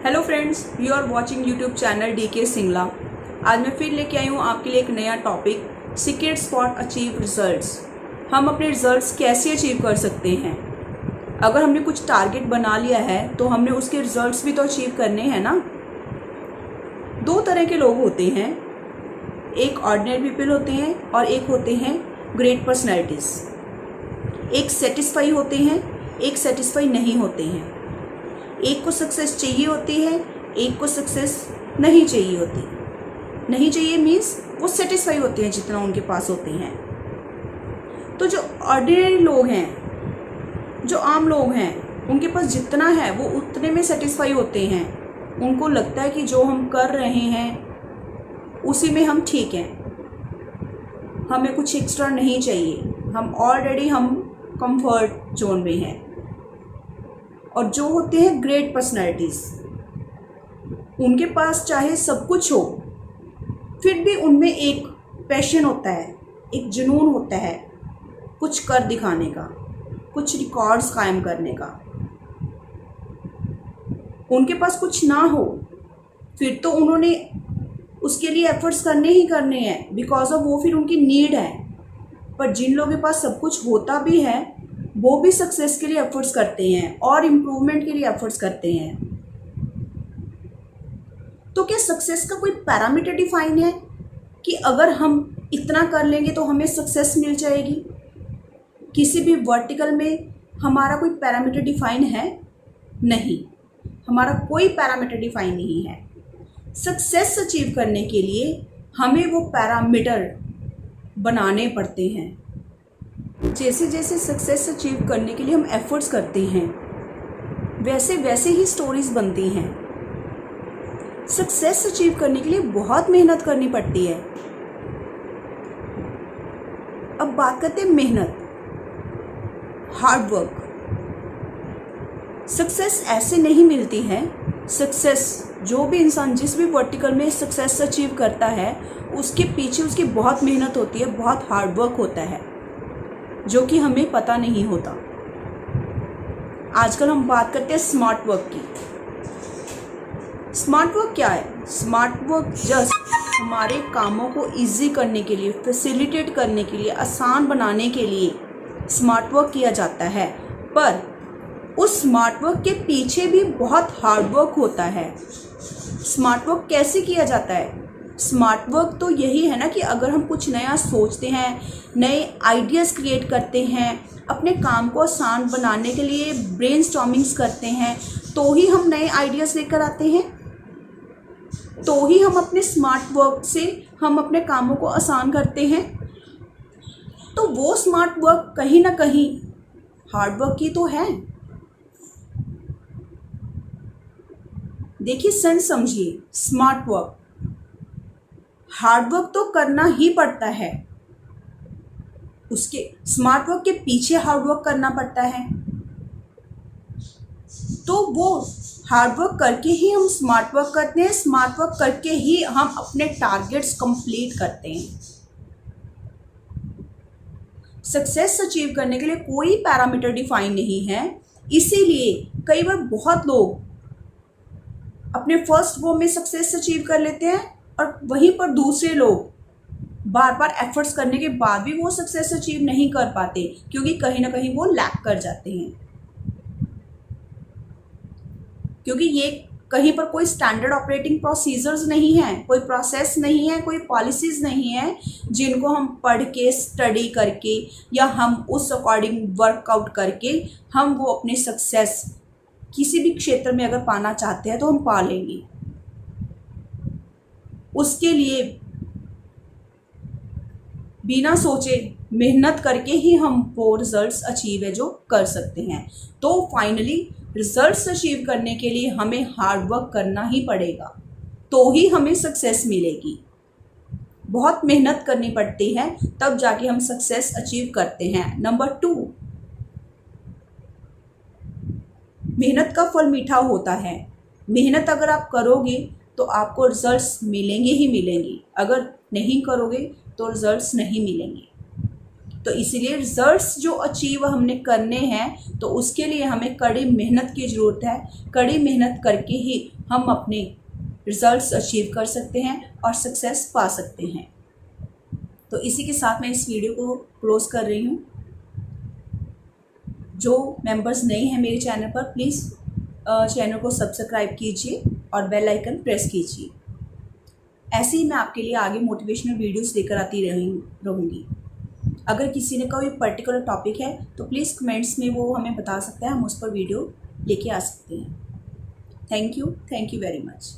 Hello friends, you are watching YouTube channel DK Singla. आज मैं फिर लेके आई हूँ आपके लिए एक नया topic, secrets for achieve results. हम अपने रिजल्ट्स कैसे अचीव कर सकते हैं। अगर हमने कुछ टारगेट बना लिया है तो हमने उसके रिजल्ट्स भी तो अचीव करने हैं ना। दो तरह के लोग होते हैं, एक ऑर्डिनरी पीपल होते हैं और एक होते हैं ग्रेट पर्सनैलिटीज़। एक सेटिस्फाई होते हैं, एक सेटिस्फाई नहीं होते हैं। एक को सक्सेस चाहिए होती है, एक को सक्सेस नहीं चाहिए होती। नहीं चाहिए मीन्स वो सेटिस्फाई होते हैं जितना उनके पास होते हैं। तो जो ऑर्डिनरी लोग हैं, जो आम लोग हैं, उनके पास जितना है वो उतने में सेटिस्फाई होते हैं। उनको लगता है कि जो हम कर रहे हैं उसी में हम ठीक हैं, हमें कुछ एक्स्ट्रा नहीं चाहिए, हम ऑलरेडी कंफर्ट जोन में हैं। और जो होते हैं ग्रेट पर्सनैलिटीज़, उनके पास चाहे सब कुछ हो फिर भी उनमें एक पैशन होता है, एक जुनून होता है कुछ कर दिखाने का, कुछ रिकॉर्ड्स कायम करने का। उनके पास कुछ ना हो फिर तो उन्होंने उसके लिए एफर्ट्स करने ही करने हैं, बिकॉज ऑफ वो फिर उनकी नीड है। पर जिन लोगों के पास सब कुछ होता भी है वो भी सक्सेस के लिए एफर्ट्स करते हैं और इम्प्रूवमेंट के लिए एफर्ट्स करते हैं। तो क्या सक्सेस का कोई पैरामीटर डिफाइन है कि अगर हम इतना कर लेंगे तो हमें सक्सेस मिल जाएगी? किसी भी वर्टिकल में हमारा कोई पैरामीटर डिफाइन है? नहीं, हमारा कोई पैरामीटर डिफाइन नहीं है। सक्सेस अचीव करने के लिए हमें वो पैरामीटर बनाने पड़ते हैं। जैसे जैसे सक्सेस अचीव करने के लिए हम एफर्ट्स करते हैं वैसे वैसे ही स्टोरीज बनती हैं। सक्सेस अचीव करने के लिए बहुत मेहनत करनी पड़ती है। अब बात करते हैं मेहनत, हार्ड वर्क। सक्सेस ऐसे नहीं मिलती है। सक्सेस, जो भी इंसान जिस भी वर्टिकल में सक्सेस अचीव करता है उसके पीछे उसकी बहुत मेहनत होती है, बहुत हार्ड वर्क होता है जो कि हमें पता नहीं होता। आजकल हम बात करते हैं स्मार्ट वर्क की। स्मार्ट वर्क क्या है? स्मार्ट वर्क जस्ट हमारे कामों को इजी करने के लिए, फैसिलिटेट करने के लिए, आसान बनाने के लिए स्मार्ट वर्क किया जाता है। पर उस स्मार्ट वर्क के पीछे भी बहुत हार्ड वर्क होता है। स्मार्ट वर्क कैसे किया जाता है? स्मार्ट वर्क तो यही है ना कि अगर हम कुछ नया सोचते हैं, नए आइडियाज़ क्रिएट करते हैं, अपने काम को आसान बनाने के लिए ब्रेनस्टॉर्मिंग्स करते हैं, तो ही हम नए आइडियाज़ लेकर आते हैं, तो ही हम अपने स्मार्ट वर्क से हम अपने कामों को आसान करते हैं। तो वो स्मार्ट वर्क कहीं ना कहीं हार्ड वर्क ही तो है। देखिए, समझिए, स्मार्ट वर्क, हार्ड वर्क तो करना ही पड़ता है, उसके स्मार्ट वर्क के पीछे हार्ड वर्क करना पड़ता है। तो वो हार्ड वर्क करके ही हम स्मार्ट वर्क करते हैं, स्मार्ट वर्क करके ही हम अपने टारगेट्स कंप्लीट करते हैं। सक्सेस अचीव करने के लिए कोई पैरामीटर डिफाइन नहीं है। इसीलिए कई बार बहुत लोग अपने फर्स्ट गो में सक्सेस अचीव कर लेते हैं और वहीं पर दूसरे लोग बार बार एफर्ट्स करने के बाद भी वो सक्सेस अचीव नहीं कर पाते, क्योंकि कहीं ना कहीं वो लैक कर जाते हैं। क्योंकि ये कहीं पर कोई स्टैंडर्ड ऑपरेटिंग प्रोसीजर्स नहीं है, कोई प्रोसेस नहीं है, कोई पॉलिसीज़ नहीं है जिनको हम पढ़ के, स्टडी करके या हम उस अकॉर्डिंग वर्कआउट करके हम वो अपनी सक्सेस किसी भी क्षेत्र में अगर पाना चाहते हैं तो हम पा लेंगे। उसके लिए बिना सोचे मेहनत करके ही हम वो रिजल्ट्स अचीव है जो कर सकते हैं। तो फाइनली रिजल्ट्स अचीव करने के लिए हमें हार्ड वर्क करना ही पड़ेगा, तो ही हमें सक्सेस मिलेगी। बहुत मेहनत करनी पड़ती है तब जाके हम सक्सेस अचीव करते हैं। नंबर 2, मेहनत का फल मीठा होता है। मेहनत अगर आप करोगे तो आपको रिजल्ट्स मिलेंगे ही मिलेंगे, अगर नहीं करोगे तो रिजल्ट्स नहीं मिलेंगे। तो इसीलिए रिजल्ट्स जो अचीव हमने करने हैं तो उसके लिए हमें कड़ी मेहनत की ज़रूरत है। कड़ी मेहनत करके ही हम अपने रिजल्ट्स अचीव कर सकते हैं और सक्सेस पा सकते हैं। तो इसी के साथ मैं इस वीडियो को क्लोज़ कर रही हूँ। जो मेंबर्स नए हैं मेरे चैनल पर, प्लीज़ चैनल को सब्सक्राइब कीजिए और बेल आइकन प्रेस कीजिए। ऐसे ही मैं आपके लिए आगे मोटिवेशनल वीडियोस लेकर आती रहूँगी। अगर किसी ने कोई पर्टिकुलर टॉपिक है तो प्लीज़ कमेंट्स में वो हमें बता सकता है, हम उस पर वीडियो लेके आ सकते हैं। Thank you very much.